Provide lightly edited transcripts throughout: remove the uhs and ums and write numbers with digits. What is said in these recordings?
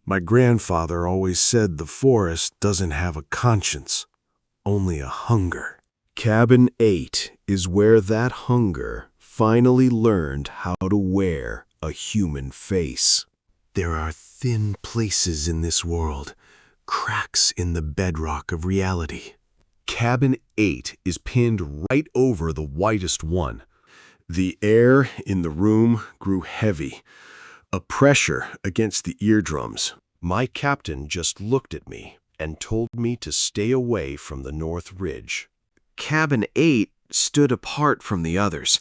My grandfather always said the forest doesn't have a conscience, only a hunger. Cabin 8 is where that hunger finally learned how to wear a human face. There are thin places in this world, cracks in the bedrock of reality. Cabin 8 is pinned right over the whitest one. The air in the room grew heavy, a pressure against the eardrums. My captain just looked at me and told me to stay away from the North Ridge. Cabin 8 stood apart from the others,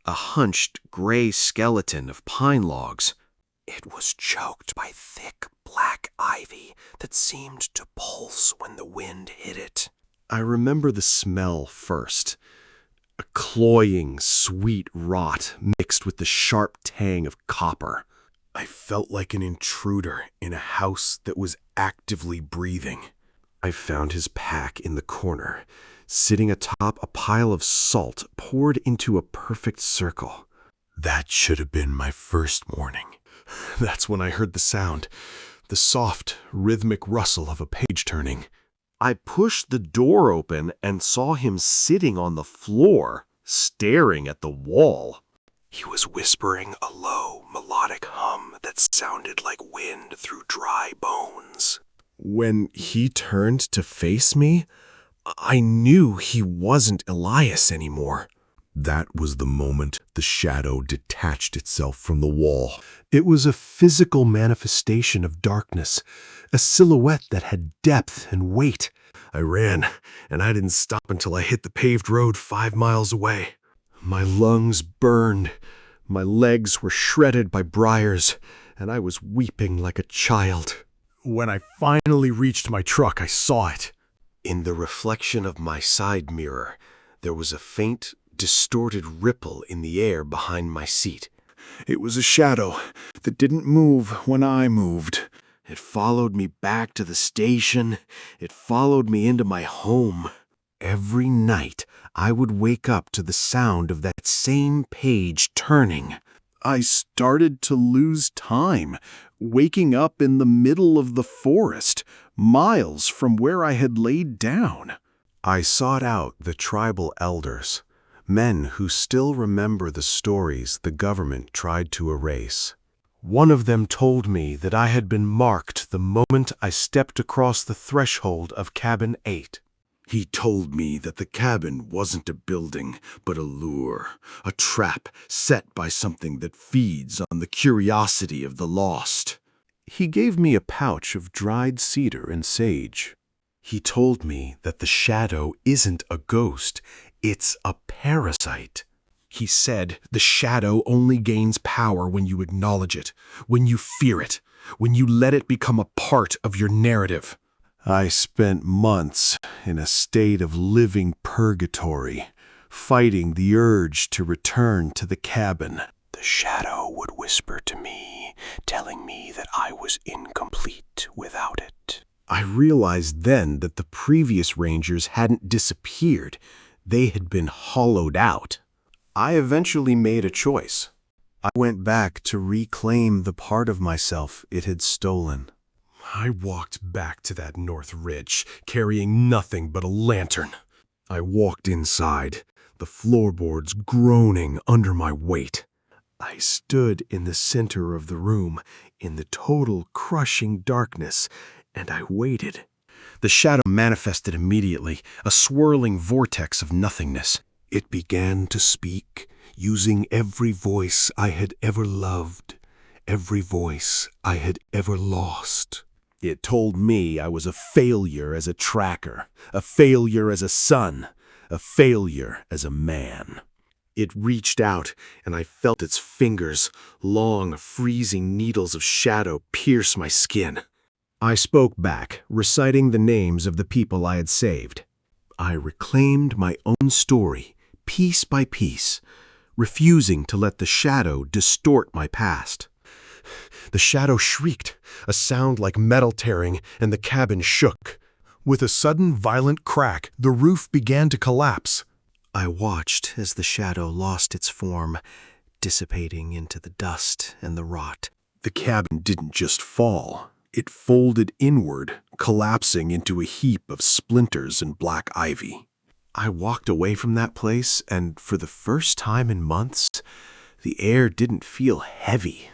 a hunched gray skeleton of pine logs. It was choked by thick black ivy that seemed to pulse when the wind hit it. I remember the smell first, a cloying, sweet rot mixed with the sharp tang of copper. I felt like an intruder in a house that was actively breathing. I found his pack in the corner, sitting atop a pile of salt poured into a perfect circle. That should have been my first morning. That's when I heard the sound, the soft, rhythmic rustle of a page turning. I pushed the door open and saw him sitting on the floor, staring at the wall. He was whispering a low, melodic hum that sounded like wind through dry bones. When he turned to face me, I knew he wasn't Elias anymore. That was the moment the shadow detached itself from the wall. It was a physical manifestation of darkness, a silhouette that had depth and weight. I ran, and I didn't stop until I hit the paved road 5 miles away. My lungs burned, my legs were shredded by briars, and I was weeping like a child. When I finally reached my truck, I saw it. In the reflection of my side mirror, there was a faint, distorted ripple in the air behind my seat. It was a shadow that didn't move when I moved. It followed me back to the station. It followed me into my home. Every night, I would wake up to the sound of that same page turning. I started to lose time, waking up in the middle of the forest, miles from where I had laid down. I sought out the tribal elders, men who still remember the stories the government tried to erase. One of them told me that I had been marked the moment I stepped across the threshold of Cabin 8. He told me that the cabin wasn't a building, but a lure, a trap set by something that feeds on the curiosity of the lost. He gave me a pouch of dried cedar and sage. He told me that the shadow isn't a ghost, it's a parasite. He said the shadow only gains power when you acknowledge it, when you fear it, when you let it become a part of your narrative. I spent months in a state of living purgatory, fighting the urge to return to the cabin. The shadow would whisper to me, telling me that I was incomplete without it. I realized then that the previous rangers hadn't disappeared. They had been hollowed out. I eventually made a choice. I went back to reclaim the part of myself it had stolen. I walked back to that North Ridge, carrying nothing but a lantern. I walked inside, the floorboards groaning under my weight. I stood in the center of the room, in the total crushing darkness, and I waited. The shadow manifested immediately, a swirling vortex of nothingness. It began to speak, using every voice I had ever loved, every voice I had ever lost. It told me I was a failure as a tracker, a failure as a son, a failure as a man. It reached out, and I felt its fingers, long, freezing needles of shadow, pierce my skin. I spoke back, reciting the names of the people I had saved. I reclaimed my own story, piece by piece, refusing to let the shadow distort my past. The shadow shrieked, a sound like metal tearing, and the cabin shook. With a sudden, violent crack, the roof began to collapse. I watched as the shadow lost its form, dissipating into the dust and the rot. The cabin didn't just fall. It folded inward, collapsing into a heap of splinters and black ivy. I walked away from that place, and for the first time in months, the air didn't feel heavy.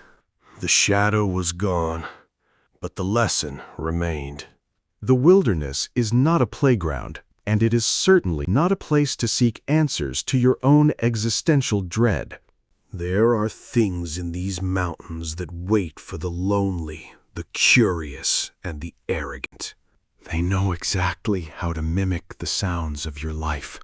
The shadow was gone, but the lesson remained. The wilderness is not a playground, and it is certainly not a place to seek answers to your own existential dread. There are things in these mountains that wait for the lonely, the curious, and the arrogant. They know exactly how to mimic the sounds of your life,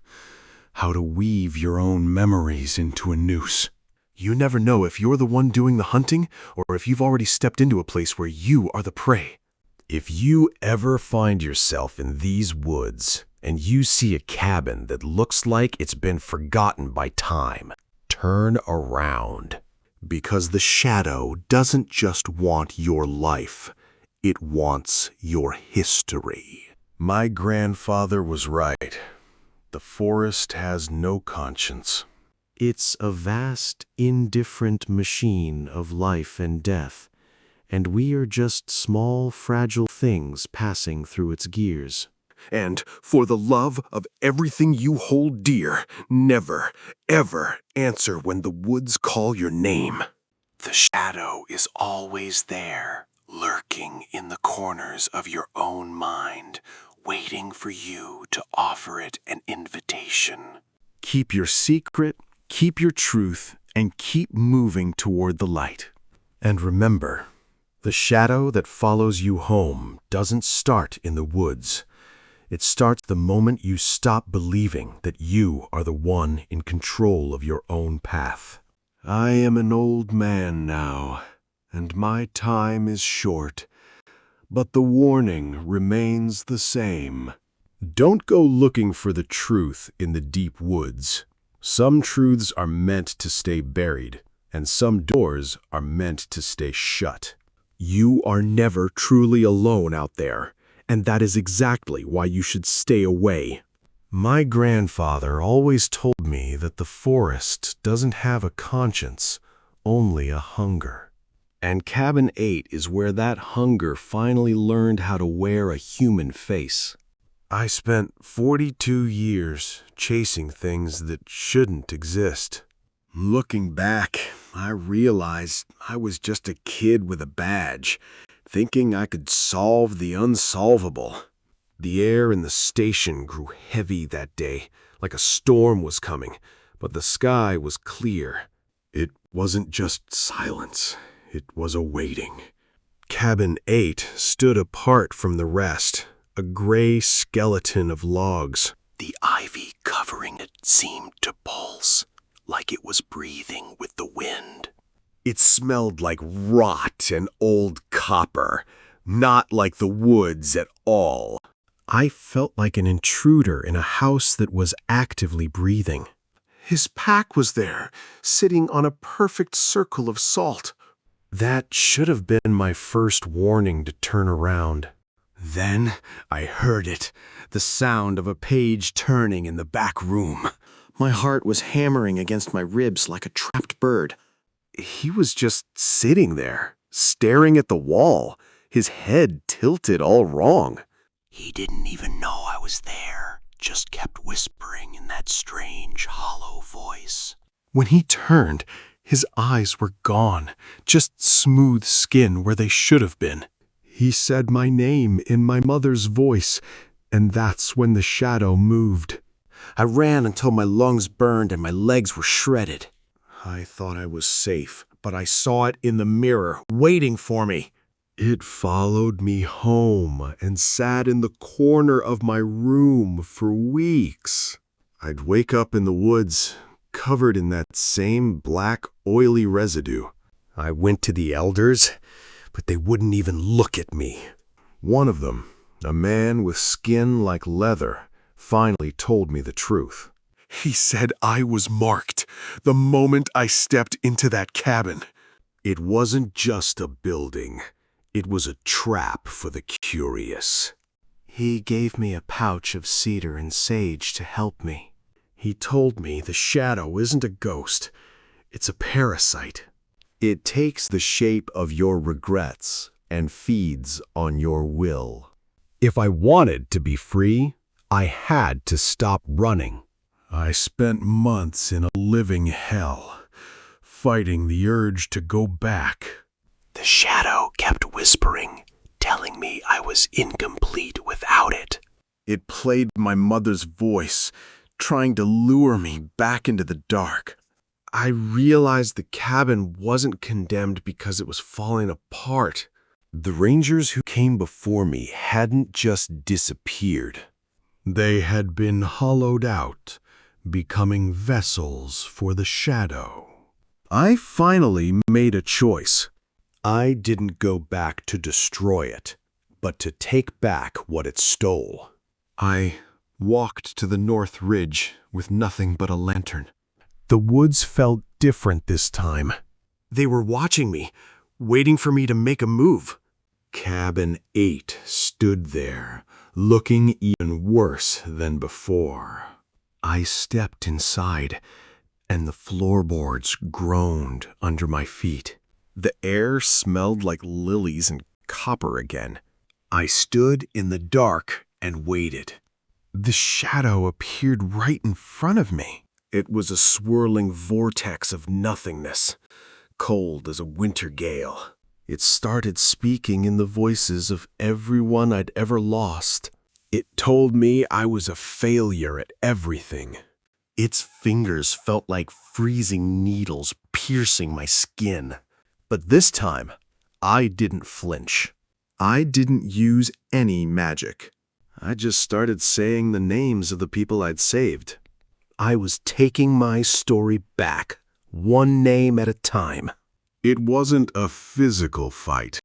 how to weave your own memories into a noose. You never know if you're the one doing the hunting or if you've already stepped into a place where you are the prey. If you ever find yourself in these woods and you see a cabin that looks like it's been forgotten by time, turn around. Because the shadow doesn't just want your life, it wants your history. My grandfather was right. The forest has no conscience. It's a vast, indifferent machine of life and death, and we are just small, fragile things passing through its gears. And for the love of everything you hold dear, never, ever answer when the woods call your name. The shadow is always there, lurking in the corners of your own mind, waiting for you to offer it an invitation. Keep your secret, keep your truth, and keep moving toward the light. And remember, the shadow that follows you home doesn't start in the woods. It starts the moment you stop believing that you are the one in control of your own path. I am an old man now, and my time is short, but the warning remains the same. Don't go looking for the truth in the deep woods. Some truths are meant to stay buried, and some doors are meant to stay shut. You are never truly alone out there, and that is exactly why you should stay away. My grandfather always told me that the forest doesn't have a conscience, only a hunger. And Cabin 8 is where that hunger finally learned how to wear a human face. I spent 42 years chasing things that shouldn't exist. Looking back, I realized I was just a kid with a badge, thinking I could solve the unsolvable. The air in the station grew heavy that day, like a storm was coming, but the sky was clear. It wasn't just silence, it was a waiting. Cabin 8 stood apart from the rest, a gray skeleton of logs. The ivy covering it seemed to pulse, like it was breathing with the wind. It smelled like rot and old copper, not like the woods at all. I felt like an intruder in a house that was actively breathing. His pack was there, sitting on a perfect circle of salt. That should have been my first warning to turn around. Then I heard it, the sound of a page turning in the back room. My heart was hammering against my ribs like a trapped bird. He was just sitting there, staring at the wall, his head tilted all wrong. He didn't even know I was there, just kept whispering in that strange, hollow voice. When he turned, his eyes were gone, just smooth skin where they should have been. He said my name in my mother's voice, and that's when the shadow moved. I ran until my lungs burned and my legs were shredded. I thought I was safe, but I saw it in the mirror, waiting for me. It followed me home and sat in the corner of my room for weeks. I'd wake up in the woods, covered in that same black, oily residue. I went to the elders, but they wouldn't even look at me. One of them, a man with skin like leather, finally told me the truth. He said I was marked the moment I stepped into that cabin. It wasn't just a building. It was a trap for the curious. He gave me a pouch of cedar and sage to help me. He told me the shadow isn't a ghost. It's a parasite. It takes the shape of your regrets, and feeds on your will. If I wanted to be free, I had to stop running. I spent months in a living hell, fighting the urge to go back. The shadow kept whispering, telling me I was incomplete without it. It played my mother's voice, trying to lure me back into the dark. I realized the cabin wasn't condemned because it was falling apart. The rangers who came before me hadn't just disappeared. They had been hollowed out, becoming vessels for the shadow. I finally made a choice. I didn't go back to destroy it, but to take back what it stole. I walked to the north ridge with nothing but a lantern. The woods felt different this time. They were watching me, waiting for me to make a move. Cabin 8 stood there, looking even worse than before. I stepped inside, and the floorboards groaned under my feet. The air smelled like lilies and copper again. I stood in the dark and waited. The shadow appeared right in front of me. It was a swirling vortex of nothingness, cold as a winter gale. It started speaking in the voices of everyone I'd ever lost. It told me I was a failure at everything. Its fingers felt like freezing needles piercing my skin. But this time, I didn't flinch. I didn't use any magic. I just started saying the names of the people I'd saved. I was taking my story back, one name at a time. It wasn't a physical fight.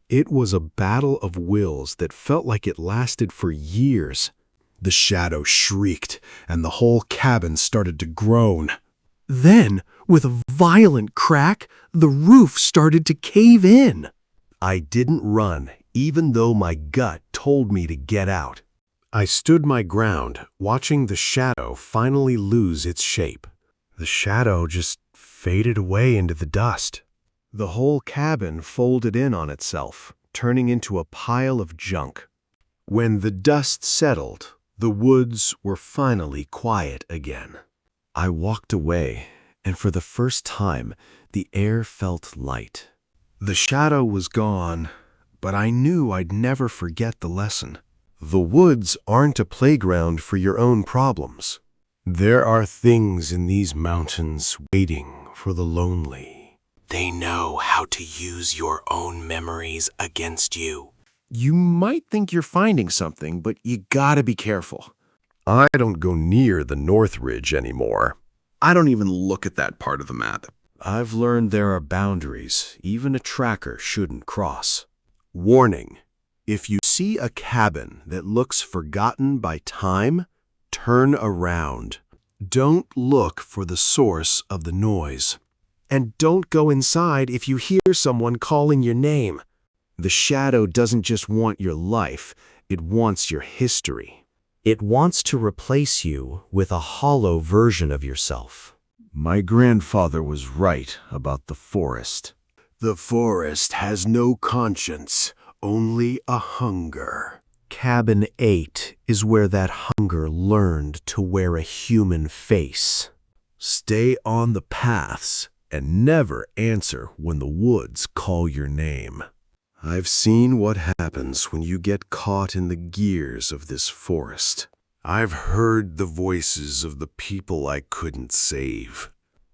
It was a battle of wills that felt like it lasted for years. The shadow shrieked, and the whole cabin started to groan. Then, with a violent crack, the roof started to cave in. I didn't run, even though my gut told me to get out. I stood my ground, watching the shadow finally lose its shape. The shadow just faded away into the dust. The whole cabin folded in on itself, turning into a pile of junk. When the dust settled, the woods were finally quiet again. I walked away, and for the first time, the air felt light. The shadow was gone, but I knew I'd never forget the lesson. The woods aren't a playground for your own problems. There are things in these mountains waiting for the lonely. They know how to use your own memories against you. You might think you're finding something, but you gotta be careful. I don't go near the North Ridge anymore. I don't even look at that part of the map. I've learned there are boundaries even a tracker shouldn't cross. Warning: if you see a cabin that looks forgotten by time, turn around. Don't look for the source of the noise. And don't go inside if you hear someone calling your name. The shadow doesn't just want your life, it wants your history. It wants to replace you with a hollow version of yourself. My grandfather was right about the forest. The forest has no conscience, only a hunger. Cabin 8 is where that hunger learned to wear a human face. Stay on the paths and never answer when the woods call your name. I've seen what happens when you get caught in the gears of this forest. I've heard the voices of the people I couldn't save.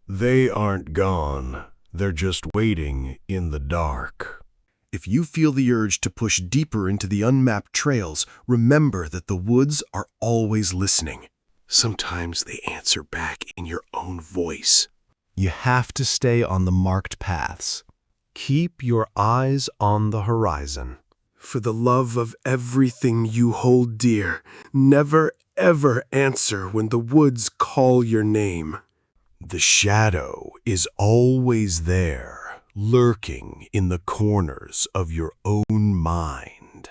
They aren't gone. They're just waiting in the dark. If you feel the urge to push deeper into the unmapped trails, remember that the woods are always listening. Sometimes they answer back in your own voice. You have to stay on the marked paths. Keep your eyes on the horizon. For the love of everything you hold dear, never ever answer when the woods call your name. The shadow is always there, lurking in the corners of your own mind.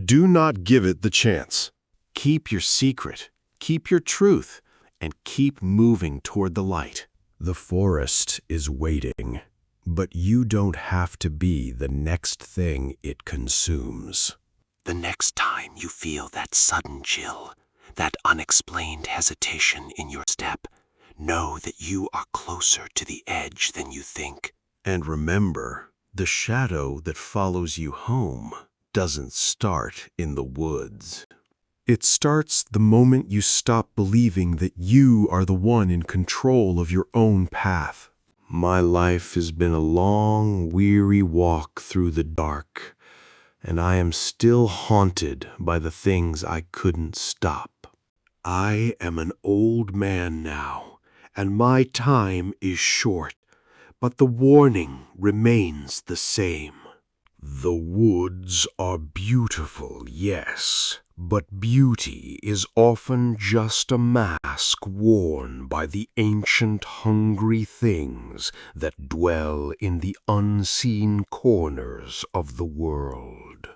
Do not give it the chance. Keep your secret, keep your truth, and keep moving toward the light. The forest is waiting. But you don't have to be the next thing it consumes. The next time you feel that sudden chill, that unexplained hesitation in your step, know that you are closer to the edge than you think. And remember, the shadow that follows you home doesn't start in the woods. It starts the moment you stop believing that you are the one in control of your own path. My life has been a long, weary walk through the dark, and I am still haunted by the things I couldn't stop. I am an old man now, and my time is short, but the warning remains the same. The woods are beautiful, yes, but beauty is often just a mask worn by the ancient hungry things that dwell in the unseen corners of the world.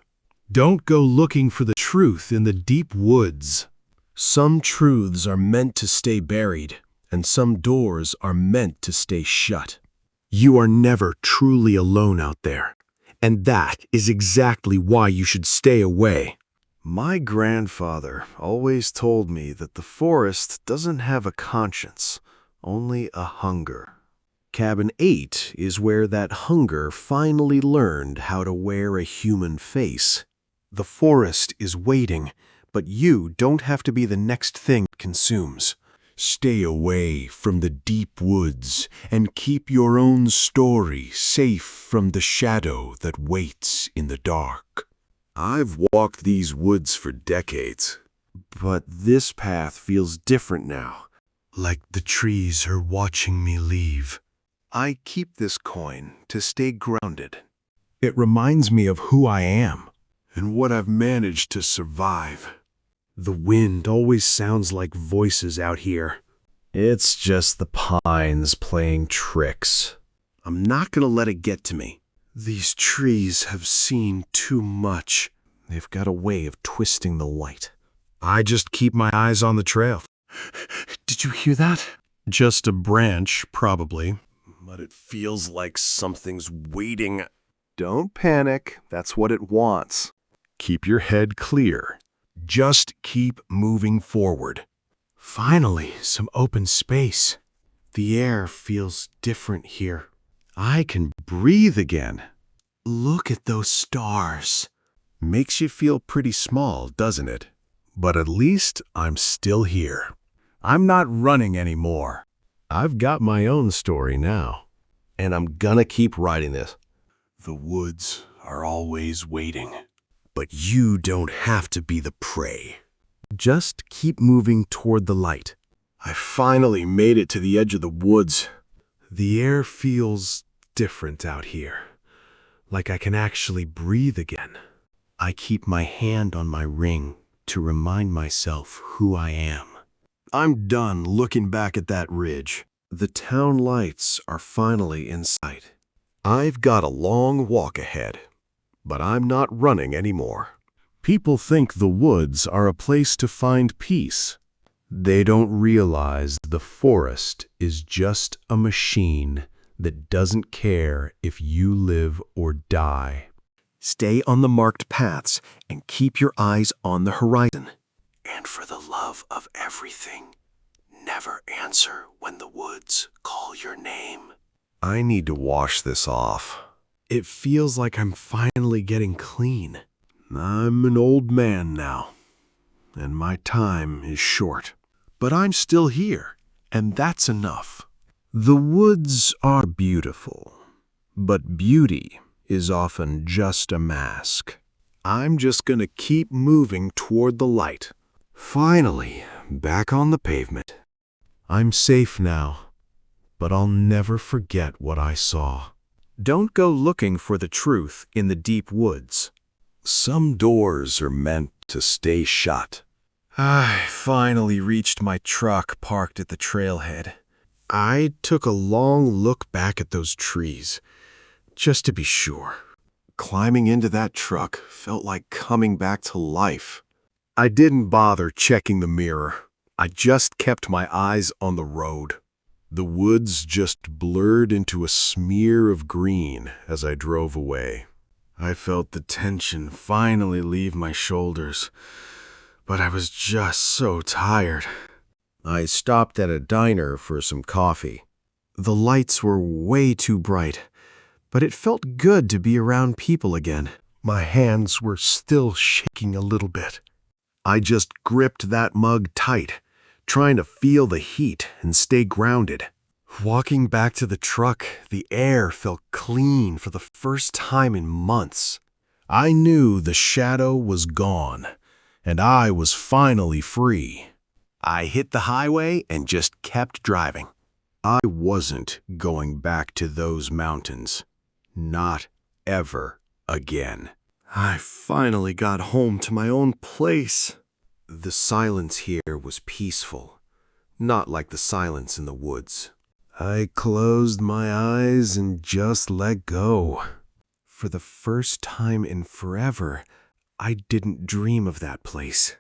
Don't go looking for the truth in the deep woods. Some truths are meant to stay buried, and some doors are meant to stay shut. You are never truly alone out there. And that is exactly why you should stay away. My grandfather always told me that the forest doesn't have a conscience, only a hunger. Cabin 8 is where that hunger finally learned how to wear a human face. The forest is waiting, but you don't have to be the next thing it consumes. Stay away from the deep woods and keep your own story safe from the shadow that waits in the dark. I've walked these woods for decades, but this path feels different now, like the trees are watching me leave. I keep this coin to stay grounded. It reminds me of who I am and what I've managed to survive. The wind always sounds like voices out here. It's just the pines playing tricks. I'm not gonna let it get to me. These trees have seen too much. They've got a way of twisting the light. I just keep my eyes on the trail. Did you hear that? Just a branch, probably. But it feels like something's waiting. Don't panic. That's what it wants. Keep your head clear. Just keep moving forward. Finally, some open space. The air feels different here. I can breathe again. Look at those stars. Makes you feel pretty small, doesn't it? But at least I'm still here. I'm not running anymore. I've got my own story now. And I'm gonna keep writing this. The woods are always waiting. But you don't have to be the prey. Just keep moving toward the light. I finally made it to the edge of the woods. The air feels different out here, like I can actually breathe again. I keep my hand on my ring to remind myself who I am. I'm done looking back at that ridge. The town lights are finally in sight. I've got a long walk ahead, but I'm not running anymore. People think the woods are a place to find peace. They don't realize the forest is just a machine that doesn't care if you live or die. Stay on the marked paths and keep your eyes on the horizon. And for the love of everything, never answer when the woods call your name. I need to wash this off. It feels like I'm finally getting clean. I'm an old man now, and my time is short. But I'm still here, and that's enough. The woods are beautiful, but beauty is often just a mask. I'm just gonna keep moving toward the light. Finally, back on the pavement. I'm safe now, but I'll never forget what I saw. Don't go looking for the truth in the deep woods. Some doors are meant to stay shut. I finally reached my truck parked at the trailhead. I took a long look back at those trees, just to be sure. Climbing into that truck felt like coming back to life. I didn't bother checking the mirror. I just kept my eyes on the road. The woods just blurred into a smear of green as I drove away. I felt the tension finally leave my shoulders, but I was just so tired. I stopped at a diner for some coffee. The lights were way too bright, but it felt good to be around people again. My hands were still shaking a little bit. I just gripped that mug tight, trying to feel the heat and stay grounded. Walking back to the truck, the air felt clean for the first time in months. I knew the shadow was gone, and I was finally free. I hit the highway and just kept driving. I wasn't going back to those mountains. Not ever again. I finally got home to my own place. The silence here was peaceful, not like the silence in the woods. I closed my eyes and just let go. For the first time in forever, I didn't dream of that place.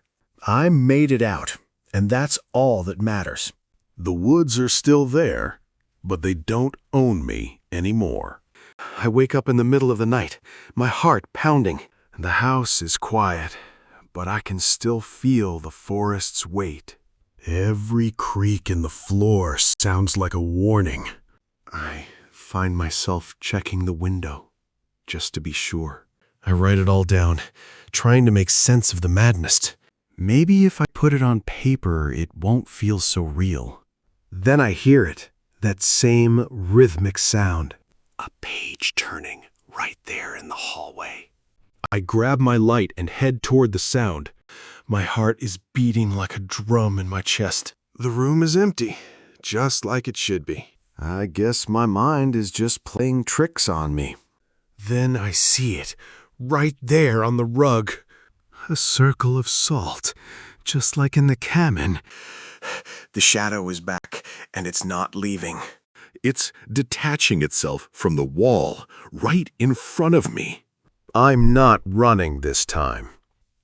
I made it out, and that's all that matters. The woods are still there, but they don't own me anymore. I wake up in the middle of the night, my heart pounding. The house is quiet, but I can still feel the forest's weight. Every creak in the floor sounds like a warning. I find myself checking the window, just to be sure. I write it all down, trying to make sense of the madness. Maybe if I put it on paper, it won't feel so real. Then I hear it, that same rhythmic sound. A page turning right there in the hallway. I grab my light and head toward the sound. My heart is beating like a drum in my chest. The room is empty, just like it should be. I guess my mind is just playing tricks on me. Then I see it, right there on the rug. A circle of salt, just like in the cabin. The shadow is back, and it's not leaving. It's detaching itself from the wall, right in front of me. I'm not running this time.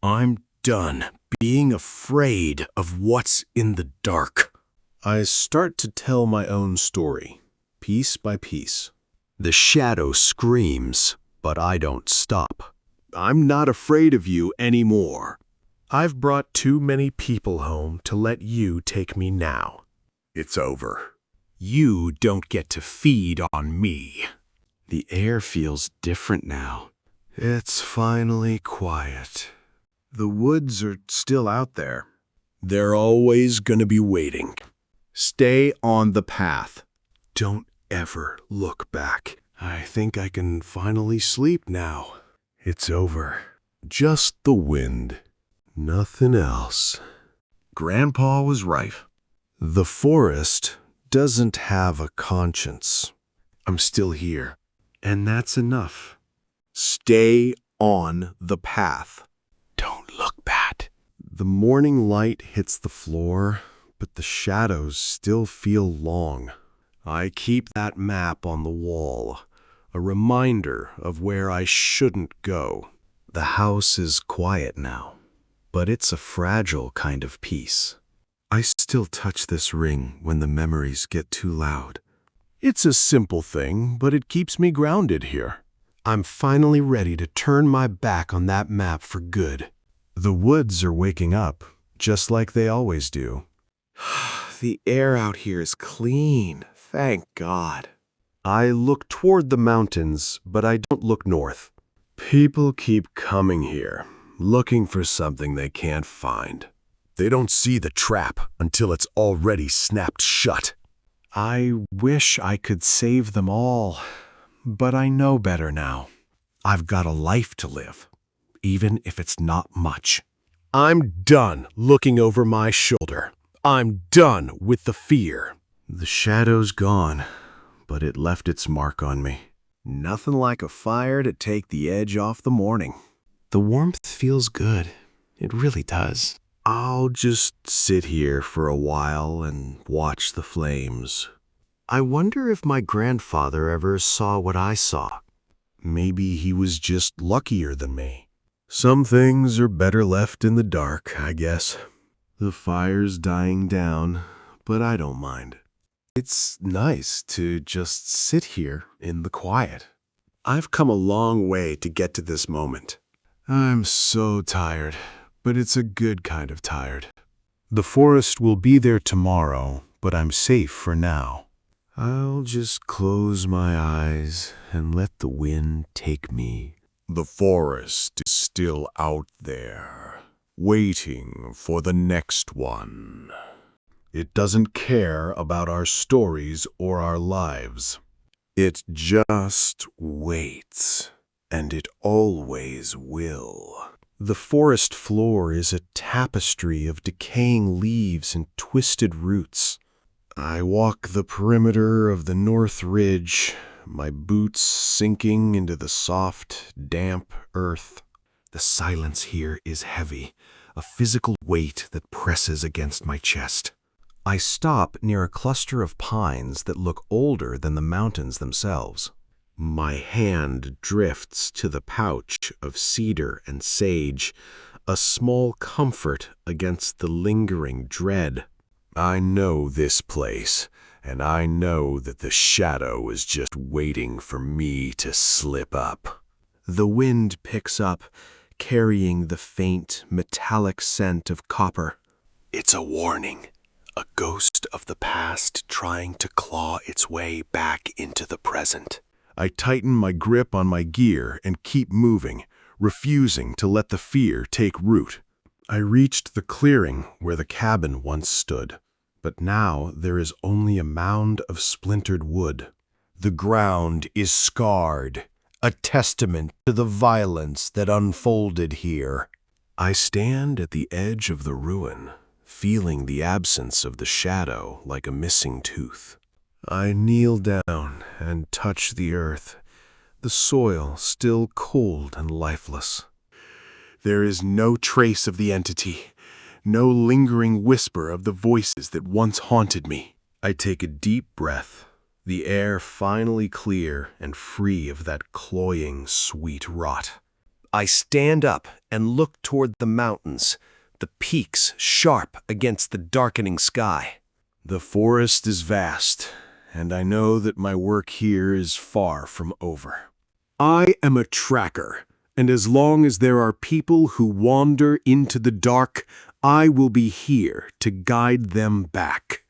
I'm done being afraid of what's in the dark. I start to tell my own story, piece by piece. The shadow screams, but I don't stop. I'm not afraid of you anymore. I've brought too many people home to let you take me now. It's over. You don't get to feed on me. The air feels different now. It's finally quiet. The woods are still out there. They're always gonna be waiting. Stay on the path. Don't ever look back. I think I can finally sleep now. It's over. Just the wind. Nothing else. Grandpa was right. The forest doesn't have a conscience. I'm still here, and that's enough. Stay on the path. Don't look bad. The morning light hits the floor, but the shadows still feel long. I keep that map on the wall, a reminder of where I shouldn't go. The house is quiet now, but it's a fragile kind of peace. I still touch this ring when the memories get too loud. It's a simple thing, but it keeps me grounded here. I'm finally ready to turn my back on that map for good. The woods are waking up, just like they always do. The air out here is clean, thank God. I look toward the mountains, but I don't look north. People keep coming here, looking for something they can't find. They don't see the trap until it's already snapped shut. I wish I could save them all, but I know better now. I've got a life to live, even if it's not much. I'm done looking over my shoulder. I'm done with the fear. The shadow's gone, but it left its mark on me. Nothing like a fire to take the edge off the morning. The warmth feels good. It really does. I'll just sit here for a while and watch the flames. I wonder if my grandfather ever saw what I saw. Maybe he was just luckier than me. Some things are better left in the dark, I guess. The fire's dying down, but I don't mind. It's nice to just sit here in the quiet. I've come a long way to get to this moment. I'm so tired, but it's a good kind of tired. The forest will be there tomorrow, but I'm safe for now. I'll just close my eyes and let the wind take me. The forest is still out there, waiting for the next one. It doesn't care about our stories or our lives. It just waits, and it always will. The forest floor is a tapestry of decaying leaves and twisted roots. I walk the perimeter of the north ridge, my boots sinking into the soft, damp earth. The silence here is heavy, a physical weight that presses against my chest. I stop near a cluster of pines that look older than the mountains themselves. My hand drifts to the pouch of cedar and sage, a small comfort against the lingering dread. I know this place, and I know that the shadow is just waiting for me to slip up. The wind picks up, carrying the faint, metallic scent of copper. It's a warning. A ghost of the past trying to claw its way back into the present. I tighten my grip on my gear and keep moving, refusing to let the fear take root. I reached the clearing where the cabin once stood, but now there is only a mound of splintered wood. The ground is scarred, a testament to the violence that unfolded here. I stand at the edge of the ruin, feeling the absence of the shadow like a missing tooth. I kneel down and touch the earth, the soil still cold and lifeless. There is no trace of the entity, no lingering whisper of the voices that once haunted me. I take a deep breath, the air finally clear and free of that cloying, sweet rot. I stand up and look toward the mountains, the peaks sharp against the darkening sky. The forest is vast, and I know that my work here is far from over. I am a tracker, and as long as there are people who wander into the dark, I will be here to guide them back.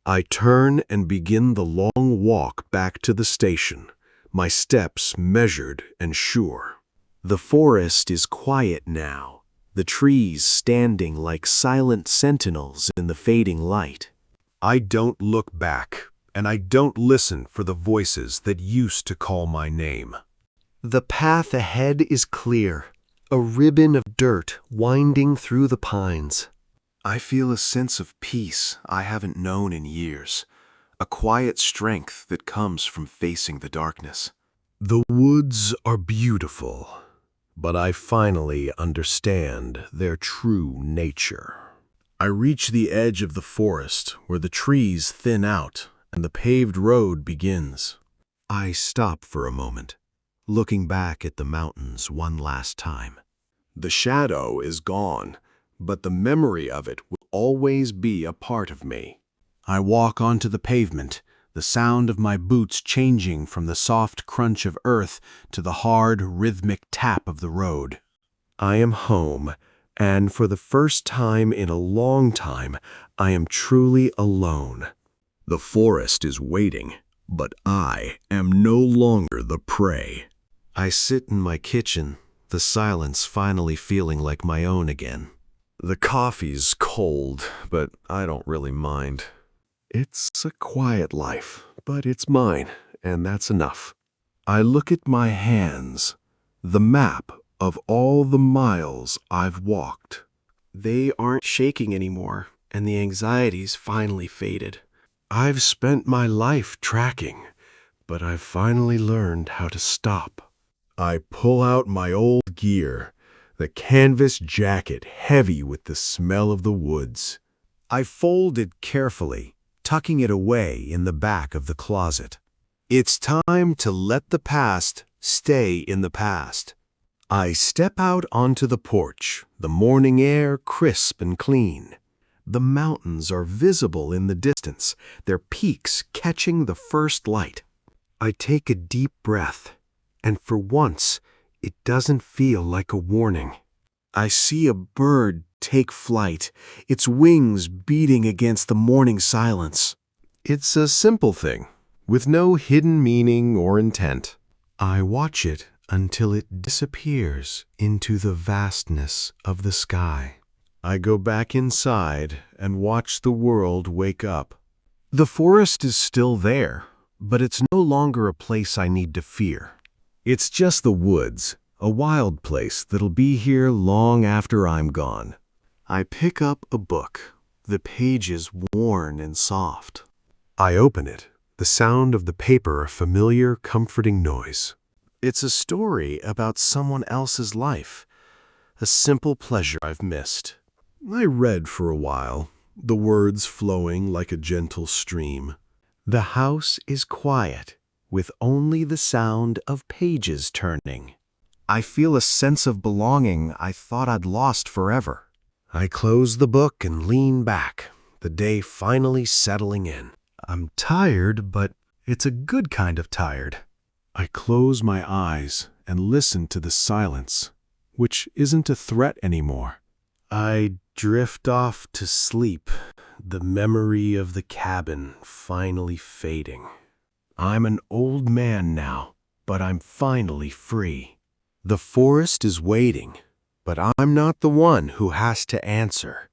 I turn and begin the long walk back to the station, my steps measured and sure. The forest is quiet now, the trees standing like silent sentinels in the fading light. I don't look back, and I don't listen for the voices that used to call my name. The path ahead is clear, a ribbon of dirt winding through the pines. I feel a sense of peace I haven't known in years, a quiet strength that comes from facing the darkness. The woods are beautiful, but I finally understand their true nature. I reach the edge of the forest where the trees thin out and the paved road begins. I stop for a moment, looking back at the mountains one last time. The shadow is gone, but the memory of it will always be a part of me. I walk onto the pavement, the sound of my boots changing from the soft crunch of earth to the hard, rhythmic tap of the road. I am home, and for the first time in a long time, I am truly alone. The forest is waiting, but I am no longer the prey. I sit in my kitchen, the silence finally feeling like my own again. The coffee's cold, but I don't really mind. It's a quiet life, but it's mine, and that's enough. I look at my hands, the map of all the miles I've walked. They aren't shaking anymore, and the anxiety's finally faded. I've spent my life tracking, but I've finally learned how to stop. I pull out my old gear, the canvas jacket heavy with the smell of the woods. I fold it carefully, tucking it away in the back of the closet. It's time to let the past stay in the past. I step out onto the porch, the morning air crisp and clean. The mountains are visible in the distance, their peaks catching the first light. I take a deep breath, and for once, it doesn't feel like a warning. I see a bird take flight, its wings beating against the morning silence. It's a simple thing, with no hidden meaning or intent. I watch it until it disappears into the vastness of the sky. I go back inside and watch the world wake up. The forest is still there, but it's no longer a place I need to fear. It's just the woods, a wild place that'll be here long after I'm gone. I pick up a book, the pages worn and soft. I open it, the sound of the paper a familiar, comforting noise. It's a story about someone else's life, a simple pleasure I've missed. I read for a while, the words flowing like a gentle stream. The house is quiet, with only the sound of pages turning. I feel a sense of belonging I thought I'd lost forever. I close the book and lean back, the day finally settling in. I'm tired, but it's a good kind of tired. I close my eyes and listen to the silence, which isn't a threat anymore. I drift off to sleep, the memory of the cabin finally fading. I'm an old man now, but I'm finally free. The forest is waiting, but I'm not the one who has to answer.